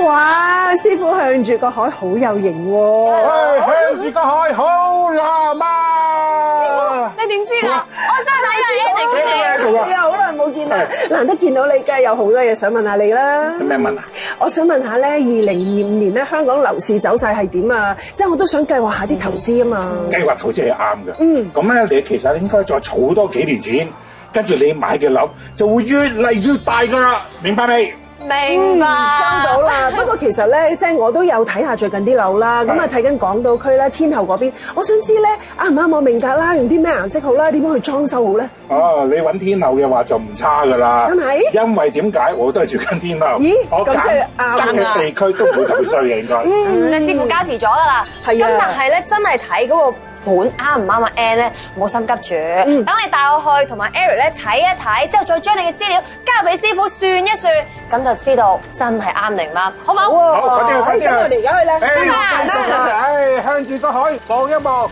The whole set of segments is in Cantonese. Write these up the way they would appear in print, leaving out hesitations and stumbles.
哇！師傅向住個海好有型喎。向住個海好浪漫。你點知㗎？我真係睇你你好耐冇見啦，難得見到你，梗係有好多嘢想問下你啦。咩問啊？我想問下咧，2025年咧香港樓市走勢係點啊？即係我都想計劃下啲投資啊嘛。計劃投資係啱嘅。咁咧，你其實應該再儲多幾年錢，跟住你買嘅樓就會越嚟越大㗎啦，明白未？明白。收到啦。不過其實咧，即係我都有睇下最近啲樓啦。咁啊睇緊港島區咧，天后嗰邊，我想知咧啱唔啱我命格啦，用啲咩顏色好啦，點樣去裝修好咧？哦，你揾天后嘅話就唔差㗎啦。真係？因為點解我都係住緊天后。咦？我咁即係啱嘅地區都唔會咁衰嘅應該。你師傅加持咗㗎啦。係啊。咁但係咧，真係睇嗰個盤啱唔啱阿 Ann 咧，冇心急住。等你帶我去同埋 Eric 咧睇一睇，之後再將你嘅資料交俾師傅算一算，咁就知道真係啱定唔啱，好唔好？好，快啲去，快啲去。咁我哋而家去咧。向住個海望一望。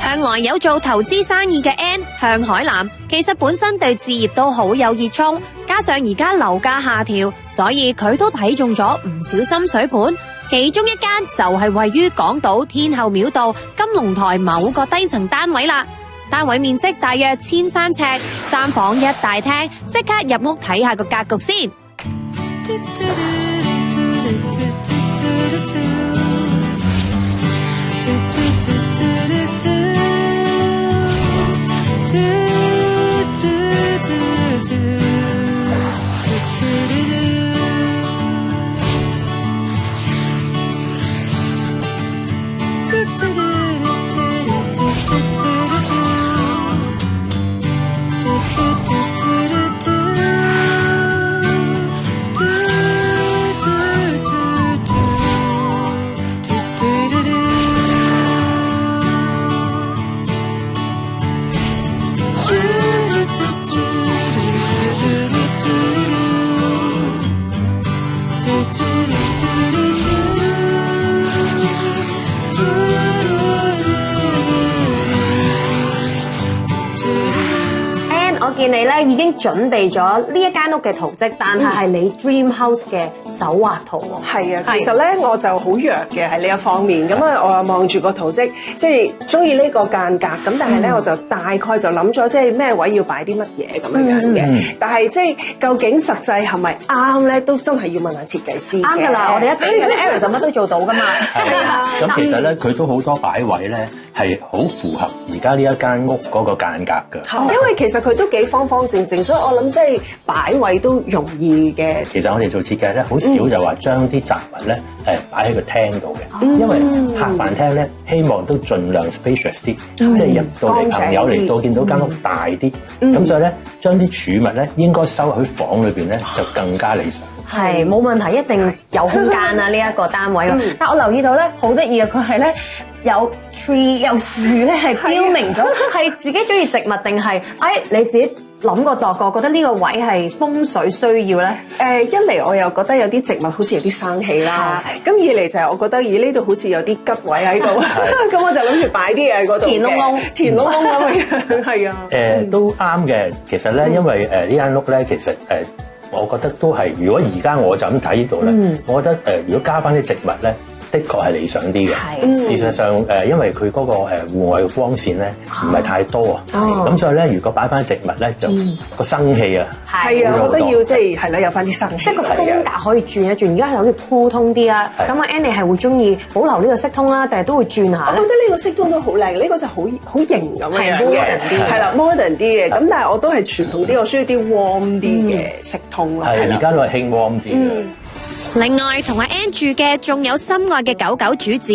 向來有做投資生意嘅 Ann 向海南，其實本身對置業都好有熱衷，加上而家樓價下調，所以佢都睇中咗唔少心水盤。其中一間就係位於港島天后廟道金龍台某個低層單位啦。單位面積大約1300尺，3房1大廳，即刻入屋睇下個格局先。見你咧已經準備咗呢一間屋嘅圖則，但係你 Dream House 嘅手畫圖喎。係啊，其實咧我就好弱嘅喺呢一方面，咁啊我又望住個圖則，即係中意呢個間隔，咁但係咧我就大概就諗咗即係咩位要擺啲乜嘢咁樣嘅，但係即係究竟實際係咪啱咧，都真係要問下設計師。啱㗎啦，我哋一邊嘅 Eric 就乜都做到㗎嘛。係啊，咁其實咧佢都好多擺位咧係好符合而家呢一間屋嗰個間隔㗎。因為其實佢都幾方方正正，所以我諗即係擺位都容易嘅。其實我哋做設計咧，好少就話將啲雜物咧擺喺個廳度嘅，因為客飯廳咧希望都盡量 spacious 啲，即係入到嚟朋友嚟到見到間屋大啲，咁所以咧將啲儲物咧應該收喺房裏邊咧就更加理想。係冇問題，一定有空間啊！呢一個單位，但我留意到咧，好得意啊！佢係咧有 tree 有樹咧，係標明咗係自己中意植物定係你自己諗過度過，覺得呢個位係風水需要咧？一嚟我又覺得有啲植物好似有啲生氣啦，咁二嚟就係我覺得呢度好似有啲吉位喺度，咁我就諗住擺啲嘢喺嗰度填窿窿咁嘅樣，係啊。都啱嘅，其實咧，因為呢間屋咧，其實我覺得都係，如果而家我就咁睇呢度咧，我覺得如果加翻啲植物咧，的確係理想啲嘅。事實上因為佢嗰個戶外嘅光線咧唔係太多啊，咁所以咧，如果擺翻植物咧，就個生氣啊，係啊，我覺得要即係啦，有翻啲生氣，即係個風格可以轉一轉。而家係好似鋪通啲啊，咁啊 Annie 係會中意保留呢個色通啦，定係都會轉下咧？我覺得呢個色通都好靚，呢個就好型咁樣嘅，係啦 modern 啲嘅。咁但係我都係傳統啲，我需要啲 warm 啲嘅色通咯。係而家都係興 warm 啲嘅。另外同阿 Ann 住嘅仲有心愛嘅狗狗主子，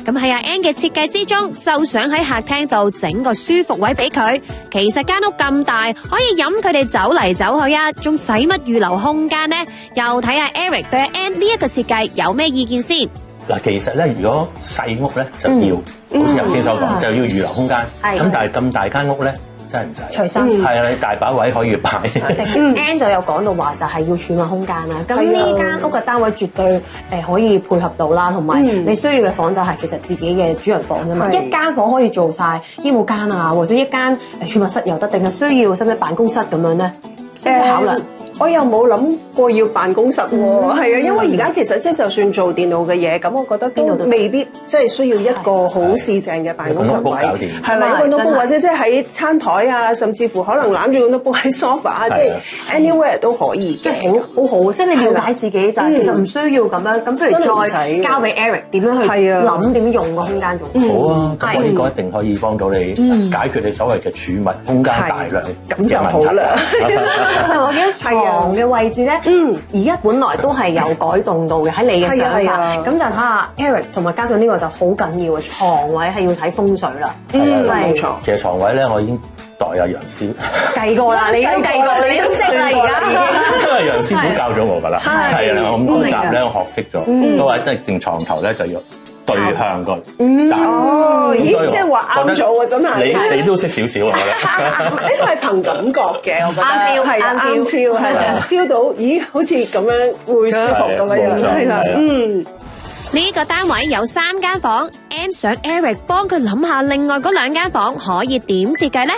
咁喺阿 Ann 嘅設計之中，就想喺客廳度整個舒服位俾佢。其實間屋咁大，可以任佢哋走嚟走去啊，仲使乜預留空間呢？又睇下 Eric 對阿 Ann 呢一個設計有咩意見先。嗱，其實咧，如果細屋咧就要，好似頭先所講，就要預留空間。咁但係咁大間屋咧，真係唔使，隨心係啊，你大把位可以擺。Ann 就有講到話就係要儲物空間啦。咁呢間屋嘅單位絕對可以配合到啦，同埋你需要嘅房就係其實自己嘅主人房啫嘛。一間房可以做晒衣帽間啊，或者一間儲物室又得，定係需要甚至辦公室咁樣咧？考量。我又冇諗過要辦公室喎，係啊，因為而家其實即係就算做電腦嘅嘢，咁我覺得邊度都未必即係需要一個好市正嘅辦公室位，係啦，一個 notebook 或者即係喺餐台啊，甚至乎可能攬住個 notebook 喺 sofa 啊，即係 anywhere 都可以，即係好好，即係你了解自己就係其實唔需要咁樣，咁不如再交俾 Eric 點樣去諗點用個空間仲好啊，咁我呢個一定可以幫到你解決你所謂嘅儲物空間大量咁就好啦。我記得床嘅位置咧，而家本來都係有改動到嘅，喺你嘅想法，咁就睇下 Eric 同埋加上呢個就好緊要嘅床位係要睇風水啦。冇錯。其實床位咧，我已經代阿楊師計過啦，你都計過，你都識啦而家。因為楊師傅教咗我㗎啦，係啊，我咁多集咧我學識咗，都話即係正床頭咧就要對向個哦，咦，即係話啱咗喎，真係。你都識少少啊，我覺得。呢個係憑感覺嘅，我覺得係啱 feel， 係啦 ，feel 到，咦，好似咁樣會舒服咁樣樣，係啦，呢個單位有3間房 ，Ann 想 Eric 幫佢諗下另外嗰2間房可以點設計咧？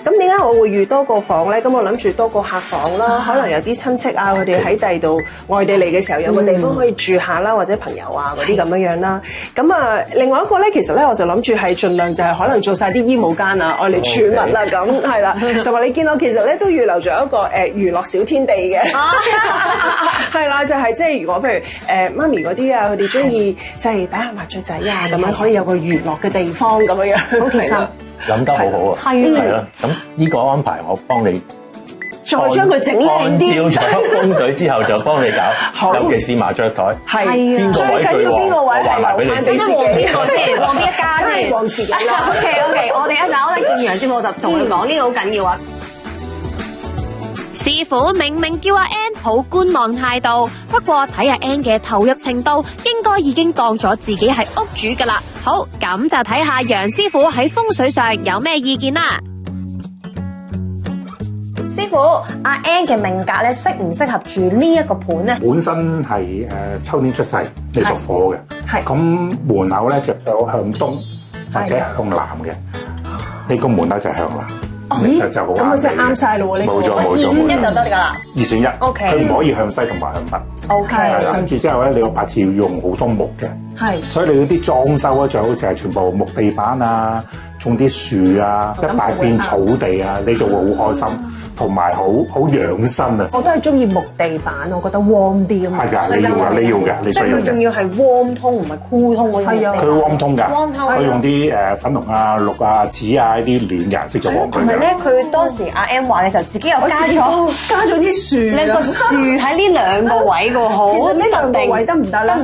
咁點解我會預多個房咧？咁我諗住多個客房啦，可能有啲親戚啊，佢哋喺第度外地嚟嘅時候，有個地方可以住下啦，或者朋友啊嗰啲咁樣樣啦。咁啊，另外一個咧，其實咧我就諗住係盡量就係可能做晒啲衣帽間啊，愛嚟儲物啦，咁係啦。同埋你見到其實咧都預留咗一個娛樂小天地嘅，係啦，就係即係如果譬如媽咪嗰啲啊，佢哋中意就係打下麻雀仔啊，咁樣可以有個娛樂嘅地方咁樣樣，好貼心。諗得好好啊，係啦，咁呢個安排我幫你再將佢整靚啲，按照咗風水之後就幫你搞，尤其是麻雀台，係邊個位最旺，我話埋俾你知。咁旺邊個先？旺邊一家先？旺自己啦。OK， 我哋一陣我哋見楊師傅，我就同佢講呢個好緊要啊。師傅明明叫阿 Ann 抱觀望態度，不過睇下 Ann 嘅投入程度，應該已經當咗自己係屋主噶啦。好，咁就睇下楊師傅喺風水上有咩意見啦。師傅，阿 Ann 嘅命格咧，適唔適合住呢一個盤咧？本身係秋天出世，你屬火嘅，係咁門口咧就向東或者向南嘅，你個門口就向南。咦，就好咁我真係啱晒咯喎！呢個冇錯2選1就得㗎啦。2選1， OK 佢唔可以向西同埋向北。OK，係啦，跟住之後咧，你個八字要用好多木嘅，係，所以你嗰啲裝修咧最好就係全部木地板啊，種啲樹啊，一大片草地啊，你就會好開心。同埋好養生啊！我都係中意木地板，我覺得 warm 啲咁。係㗎，你要嘅，你需要嘅。佢仲要係 warm 通，唔係 cool 通嗰種。係啊，佢 warm 通㗎， warm 通佢用啲粉紅啊、綠啊、紫啊呢啲暖嘅顏色就 warm 佢㗎。同埋咧，佢當時阿 M 話嘅時候，自己又加咗啲樹，兩個樹喺呢兩個位㗎，好。其實呢兩個位得唔得咧？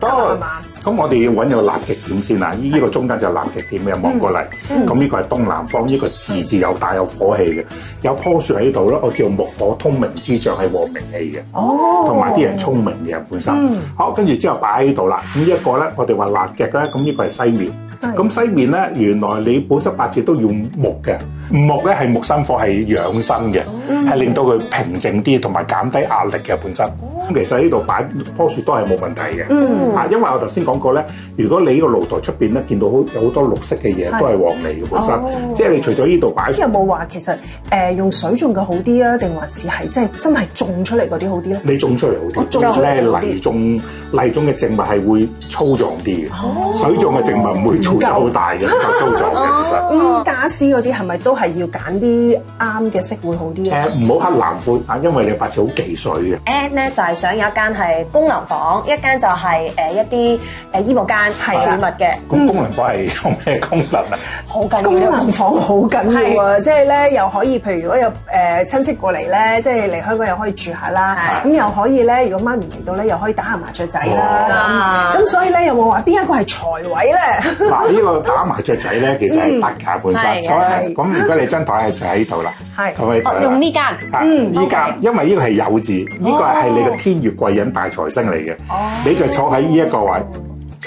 得係嘛？咁我哋要揾個立極點先啊！呢個中間就係立極點嘅，望過嚟。咁呢個係東南方，呢個字有大有火氣嘅，有棵樹喺度咧，我叫木火通明之象，係旺明氣嘅。哦，同埋啲人聰明嘅人本身。好，跟住之後擺喺度啦。咁呢一個咧，我哋話立極咧，咁呢個係西面。咁西面咧，原來你本身八字都要木嘅，木咧係木生火，係養生嘅，係令到佢平靜啲，同埋減低壓力嘅本身。咁其實呢度擺棵樹都係冇問題嘅。因為我頭先講過咧，如果你呢個露台出邊咧見到有好多綠色嘅嘢，都係旺利嘅本身。即係你除咗呢度擺，有冇話其實用水種嘅好啲啊，定還是係即係真係種出嚟嗰啲好啲咧？你種出嚟好啲，種出嚟泥種嘅植物係會粗壯啲嘅，水種嘅植物唔會做得好大嘅，比較粗壯嘅其實。家私嗰啲係咪都係要揀啲啱嘅色會好啲啊？唔好黑藍灰啊，因為你八字好忌水嘅。Ann 咧就係想有一間係功能房，一間就係一啲衣帽間儲物嘅。咁功能房係有咩功能啊？好緊要，功能房好緊要啊！即係咧又可以，譬如如果有親戚過嚟咧，即係嚟香港又可以住下啦。咁又可以咧，如果媽咪嚟到咧，又可以打下麻雀仔啦。咁所以咧，有冇話邊一個係財位咧？嗱，呢個打麻雀仔咧，其實係得㗎本身。咁如果你張台係就喺度啦，咁用呢間。呢間，因為呢個係酉字，呢個係你嘅天月貴人大財星嚟嘅。你就坐喺呢一個位。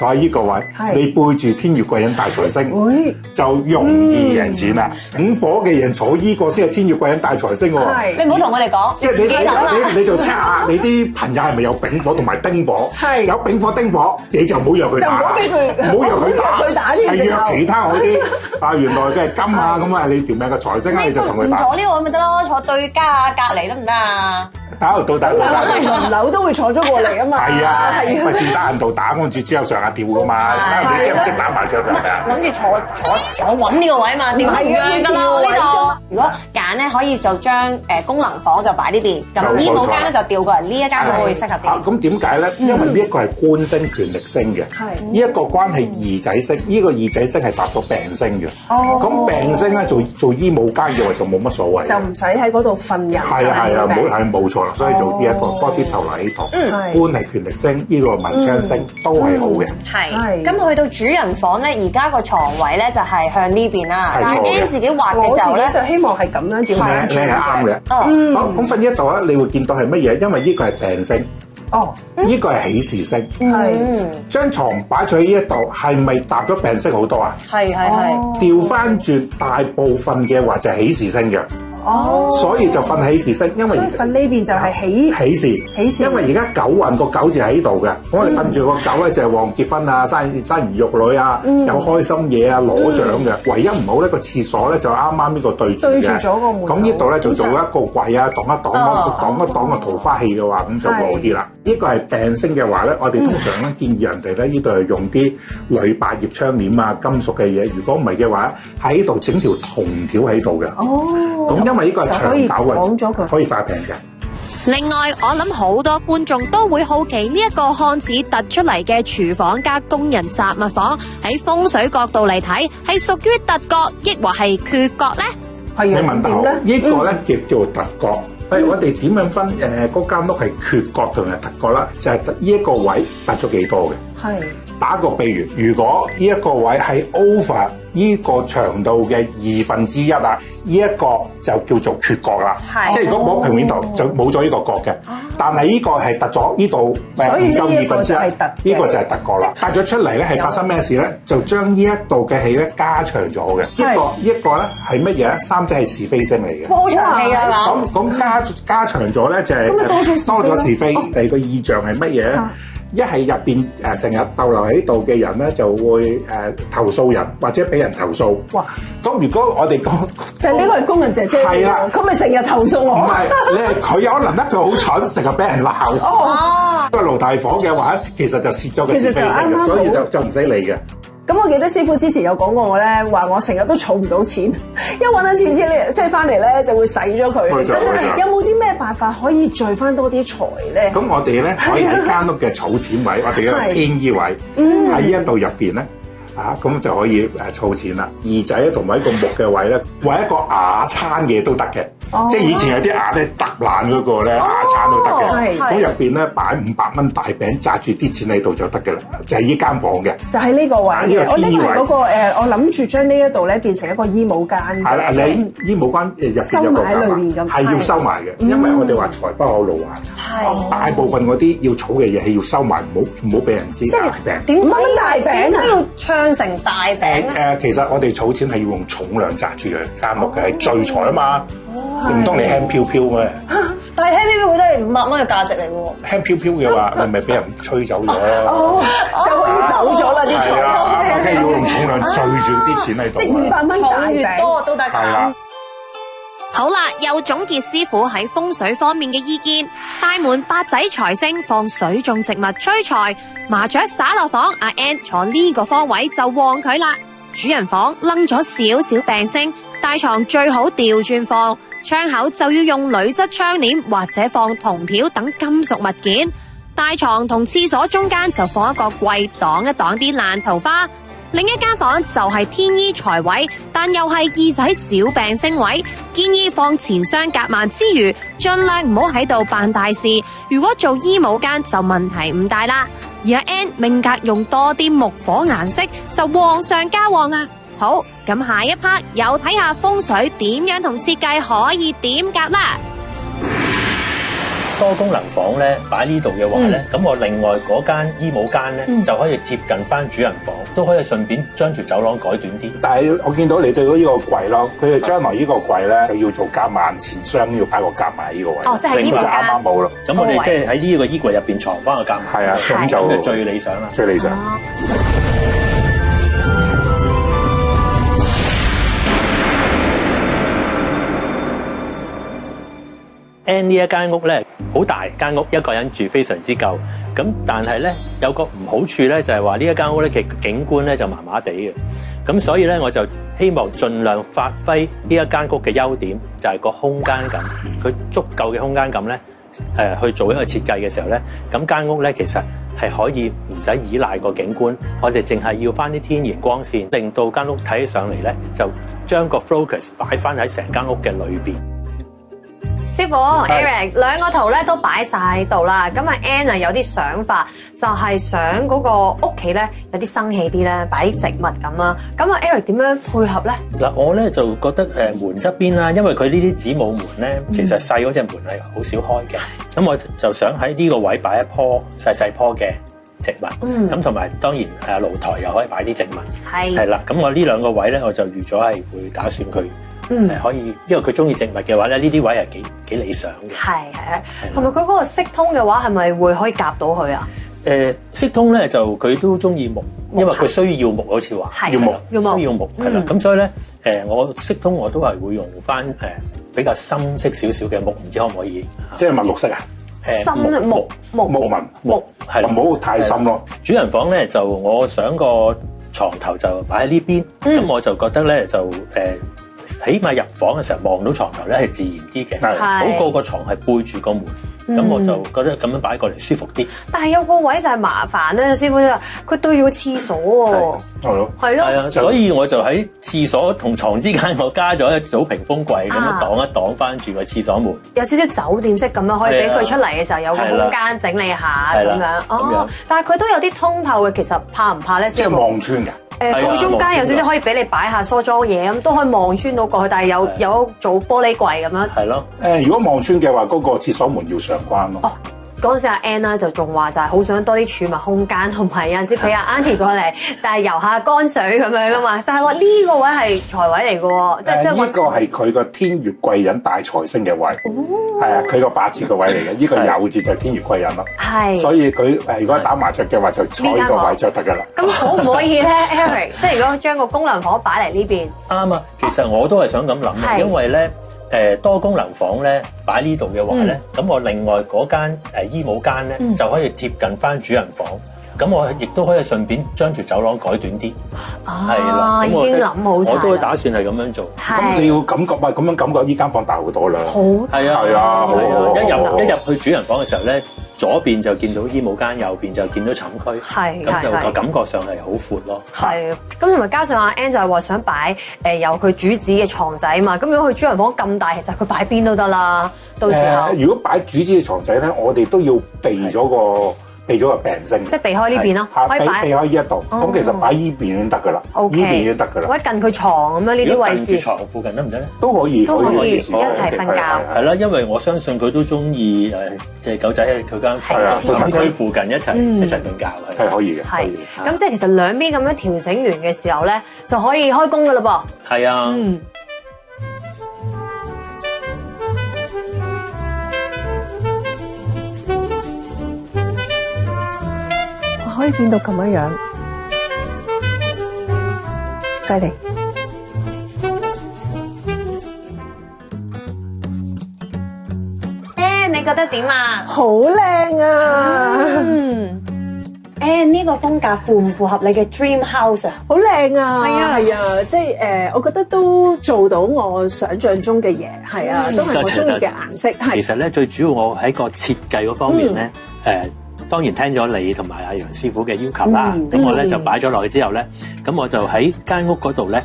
坐喺呢個位，你背住天月貴人大財星，就容易贏錢啦。丙火嘅人坐呢個先係天月貴人大財星喎。你唔好同我哋講，即係你就 check 下你啲朋友係咪有丙火同埋丁火，有丙火丁火，你就唔好約佢打，唔好約佢打，係約其他嗰啲啊，原來嘅係金啊咁啊，你條命嘅財星啊，你就同佢打。坐呢個位咪得咯，坐對家啊，隔離得唔得啊？打到輪流都會坐咗過嚟啊嘛。係啊，咪轉打人度打，跟住之後上下調噶嘛。你識唔識打麻雀㗎？諗住坐穩呢個位嘛，調唔樣㗎啦呢度。如果揀咧，可以就將功能房就擺呢邊，咁醫務間咧就調過嚟呢一間會適合啲。咁點解咧？因為呢一個係官星權力星嘅，呢一個關係二仔星，呢個二仔星係搭到病星嘅。咁病星咧做醫務間嘅話就冇乜所謂，就唔使喺嗰度瞓人。係冇錯啦。所以做呢一個多啲頭嚟起堂，官係權力星，呢個文昌星都係好嘅。係。咁去到主人房咧，而家個床位咧就係向呢邊啦。但係 Ann 自己畫嘅時候咧，就希望係咁樣調翻轉。你係啱嘅。好，咁瞓呢一度咧，你會見到係乜嘢？因為呢個係病星。呢個係喜事星。張床擺咗喺呢一度，係咪搭咗病星好多啊？係。調翻轉大部分嘅話就係喜事星嘅。所以就瞓喜事星，因為瞓呢邊就係喜事，因為而家九運個九字喺度嘅，我哋瞓住個九咧就係旺結婚啊、生兒育女啊、有開心嘢啊、攞獎嘅。唯一唔好咧個廁所咧就啱啱呢個對住咗個門。咁呢度咧就做一個櫃啊，擋一擋個桃花氣嘅話，咁就會好啲啦。呢個係病星嘅話咧，我哋通常咧建議人哋咧呢度係用啲鋁百葉窗簾啊、金屬嘅嘢。如果唔係嘅話，喺呢度整條銅條喺度嘅。咁因為呢個係長久嘅，可以化平嘅。另外，我諗好多觀眾都會好奇呢一個看似突出嚟嘅廚房加工人雜物房，喺風水角度嚟睇，係屬於突角，抑或係缺角咧？你問得好，呢個咧叫做突角。我哋點樣分嗰間屋係缺角同埋突角啦？就係呢一個位突咗幾多嘅。打個比喻，如果呢一個位係 over 呢個長度嘅1/2啊，呢一個就叫做缺角啦。即係如果冇平面圖就冇咗呢個角嘅。但係呢個係突咗呢度，唔夠1/2，呢個就係突角啦。突咗出嚟咧係發生咩事咧？就將呢一度嘅氣咧加長咗嘅。一個咧係乜嘢咧？三者係是非星嚟嘅。好長氣啊！咁加長咗咧就係多咗是非。第二個意象係乜嘢咧？一係入邊成日逗留喺度嘅人咧，就會投訴人或者俾人投訴。哇！咁如果我哋講，但係呢個係工人姐姐，係啦，佢咪成日投訴我？唔係，你係佢有可能得佢好蠢，成日俾人鬧。個爐大火嘅話，其實就蝕咗個是非性，所以就唔使理嘅。咁我記得師傅之前有講過我咧，話我成日都儲唔到錢，一揾到錢即係翻嚟咧就會使咗佢。有冇啲咩辦法可以聚翻多啲財咧？咁我哋咧可以喺間屋嘅儲錢位，我哋嘅天衣位喺呢一度入邊咧。咁就可以儲錢啦。二仔同埋一個木嘅位咧，為一個瓦餐嘅都得嘅。即係以前有啲瓦咧揼爛嗰個咧，瓦餐都得嘅。咁入邊咧擺500蚊大餅，揸住啲錢喺度就得嘅啦。就係呢間房嘅。就喺呢個位嘅。我拎埋嗰個我諗住將呢一度咧變成一個衣帽間。係啦，你衣帽間入邊有個間房，係要收埋嘅，因為我哋話財不可露環。係。大部分嗰啲要儲嘅嘢係要收埋，唔好俾人知。大餅。點解大餅啊？要唱成大餅？其實我哋儲錢係要用重量揸住嘅，間屋嘅係聚財啊嘛。唔通你輕飄飄咩？但係輕飄飄佢都係500蚊嘅價值嚟嘅喎。輕飄飄嘅話，你咪俾人吹走咗，就可以走咗啦啲財。係啊，梗係要用重量聚住啲錢喺度。即係500蚊大餅，越多都得㗎。係啦。好啦，又總結師傅喺風水方面嘅意見。大門8仔財星放水種植物催財，麻雀灑落房，阿 Ann 坐呢個方位就旺佢啦。主人房掹咗少少病星，大床最好調轉放，窗口就要用鋁質窗簾或者放銅條等金屬物件。大床同廁所中間就放一個櫃擋一擋啲爛桃花。另一間房就係天醫財位，但又係二仔小病星位，建議放錢箱夾萬之餘，盡量唔好喺度辦大事。如果做衣帽間就問題唔大啦。而阿 Ann 命格用多啲木火顏色就旺上加旺啊！好，咁下一 part 又睇下風水點樣同設計可以點夾啦。多功能房咧擺呢度嘅話咧，咁我另外嗰間衣帽間咧就可以貼近翻主人房，都可以順便將條走廊改短啲。但係我見到你對嗰呢個櫃咯，佢哋將來呢個櫃咧就要做夾萬前箱，要擺個夾萬呢個位。哦，即係衣帽間啱啱冇咯。咁我哋即係喺呢個衣櫃入邊藏翻個夾萬。係啊，咁就最理想啦。最理想。N 呢一間屋咧好大間屋，一個人住非常之夠。咁但係咧有個唔好處咧，就係話呢一間屋咧其實景觀咧就麻麻地嘅。咁所以咧我就希望盡量發揮呢一間屋嘅優點，就係個空間感。佢足夠嘅空間感咧，去做一個設計嘅時候咧，咁間屋咧其實係可以唔使依賴個景觀，我哋淨係要翻啲天然光線，令到間屋睇起上嚟咧，就將個 focus 擺翻喺成間屋嘅裏邊。師傅 Eric 兩個圖咧都擺晒喺度啦，咁啊 Ann 有啲想法，就係想嗰個屋企咧有啲生氣啲咧，擺啲植物咁啦。咁啊 Eric 點樣配合咧？嗱，我咧就覺得門側邊啦，因為佢呢啲子母門咧，其實細嗰隻門係好少開嘅，咁我就想喺呢個位擺一棵細細棵嘅植物，咁同埋當然露台又可以擺啲植物，係啦。咁我呢兩個位咧，我就預咗係會打算佢。可以，因為佢中意植物嘅話咧，呢啲位係幾理想嘅。係，同埋佢嗰個色通嘅話，係咪會可以夾到佢啊？色通咧就佢都中意木，因為佢需要木，好似話要木，需要木係啦。咁所以咧，我色通我都係會用翻比較深色少少嘅木，唔知可唔可以？即係墨綠色啊？深木紋木係唔好太深咯。主人房咧就我想個床頭就擺喺呢邊，咁我就覺得咧就起碼入房嘅時候望到床頭咧係自然啲嘅，好過個床係背住個門，咁我就覺得咁樣擺過嚟舒服啲。但係有個位就係麻煩咧，師傅就話佢對住個廁所喎，係咯，所以我就喺廁所同床之間，我加咗一組屏風櫃咁樣擋一擋翻住個廁所門，有少少酒店式咁樣，可以俾佢出嚟嘅時候有個空間整理下咁樣。哦，但係佢都有啲通透嘅，其實怕唔怕咧？即係望穿㗎。佢中間有少少可以俾你擺下梳妝嘢咁，都可以望穿到過去，但係有做玻璃櫃咁樣。係咯。如果望穿嘅話，嗰個廁所門要上關咯。哦，嗰陣時阿 Ann 咧就仲話就係好想多啲儲物空間，同埋有陣時俾阿 Auntie 過嚟，但係游下乾水咁樣噶嘛，就係話呢個位係財位嚟嘅喎，即係呢個係佢個天月貴人大財星嘅位，係啊，佢個八字嘅位嚟嘅，呢個酉字就係天月貴人咯。係，所以佢如果打麻雀嘅話，就坐呢個位就得㗎啦。咁可唔可以咧 ，Eric？即係如果將個功能房擺嚟呢邊？啱啊，其實我都係想咁諗嘅，因為咧。多功能房咧擺呢度嘅話咧，咁我另外嗰間衣帽間咧就可以貼近翻主人房，咁我亦都可以順便將條走廊改短啲。係啦，已經諗好晒，我都打算係咁樣做。咁你要感覺咁樣感覺呢間房大好多啦。好係啊係啊，一入去主人房嘅時候咧，左邊就見到衣帽間，右邊就見到寢區，咁就個感覺上係好闊咯。係，咁同埋加上阿 Ann 就係話想擺有佢主子嘅床仔嘛，咁如果佢主人房咁大，其實佢擺邊都得啦。到時候如果擺主子嘅床仔咧，我哋都要避咗個病星，即係避開呢邊咯，可以擺避開呢一度。咁其實擺依邊已經得㗎啦，呢邊已經得㗎啦。或者近佢床咁樣呢啲位置，近住床附近得唔得咧？都可以，一齊瞓覺。係啦，因為我相信佢都中意隻狗仔喺佢間寢區附近一齊瞓覺，係可以嘅。係，咁即係其實兩邊咁樣調整完嘅時候咧，就可以開工㗎啦噃。係啊。可以變到咁樣，犀利！你覺得點啊？好靚啊！呢個風格符唔符合你嘅 dream house 啊？好靚啊！係啊，即係我覺得都做到我想象中嘅嘢，係啊，都係我中意嘅顏色。其實咧，最主要我喺個設計嗰方面咧，當然聽咗你同埋阿楊師傅嘅要求啦，咁我咧就擺咗落去之後咧，咁我就喺間屋嗰度咧，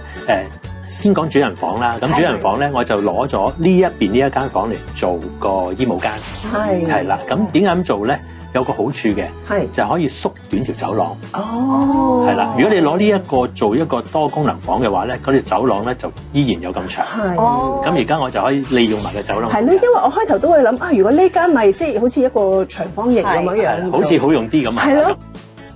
先講主人房啦。咁主人房咧，我就攞咗呢一邊呢一間房嚟做個衣帽間，係啦。咁點解咁做咧？有個好處嘅，係就係可以縮短條走廊。哦，係啦，如果你攞呢一個做一個多功能房嘅話咧，嗰條走廊咧就依然有咁長。係。咁而家我就可以利用埋個走廊。係咯，因為我開頭都會諗啊，如果呢間咪即係好似一個長方形咁樣樣，好似好用啲咁啊。係咯。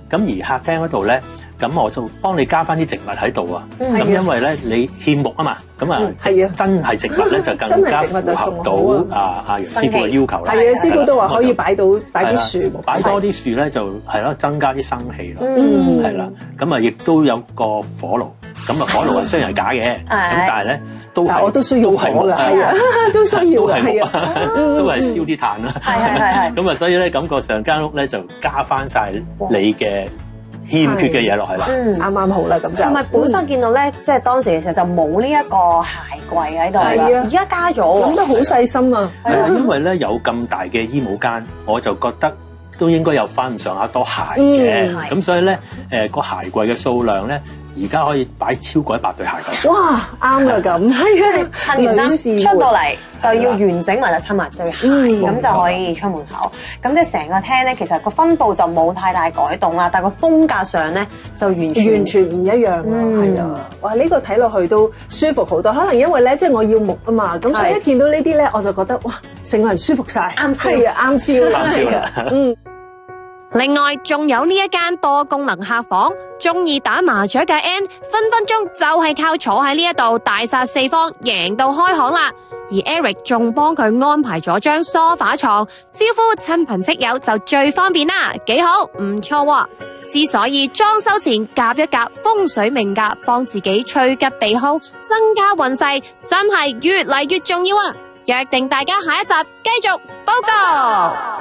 咁而客廳嗰度咧，咁我就幫你加翻啲植物喺度啊。咁係啊因為咧你欠木啊嘛，咁啊係啊真係植物咧就更加符合到阿楊師傅嘅要求啦。係啊，師傅都話可以擺啲樹，擺多啲樹咧就係咯，增加啲生氣咯。嗯，係啦，咁啊亦都有個火爐。咁啊，火爐啊雖然係假嘅，咁但係咧都係，我都需要火㗎，係啊，都需要㗎，係啊，都係燒啲炭啦。係。咁啊，所以咧感覺上間屋咧就加翻晒你嘅欠缺嘅嘢落去啦。啱啱好啦，咁就。同埋本身見到咧，即係當時嘅時候就冇呢一個鞋櫃喺度啦，係啊而家加咗喎，諗得好細心啊。係啊，因為咧有咁大嘅衣帽間，我就覺得都應該有翻咁上下多鞋嘅。咁所以咧，個鞋櫃嘅數量咧。而家可以擺超過100對鞋咁。哇，啱啦咁，係啊，襯完衫出到嚟就要完整埋就襯埋對鞋，咁就可以出門口。咁即係成個廳咧，其實個分佈就冇太大改動啦，但係個風格上咧就完全唔一樣啦，係啊！哇，呢個睇落去都舒服好多。可能因為咧，即係我要木啊嘛，咁所以一見到呢啲咧，我就覺得哇，成個人舒服晒，啱 feel，係啊，啱 feel 啦，另外，仲有呢一間多功能客房，中意打麻雀嘅 Ann 分分鐘就係靠坐喺呢一度大殺四方，贏到開行啦。而 Eric 仲幫佢安排咗張梳化床，招呼親朋戚友就最方便啦，幾好，唔錯喎。之所以裝修前夾一夾風水命格，幫自己趨吉避凶，增加運勢，真係越嚟越重要啊！約定大家下一集繼續報告。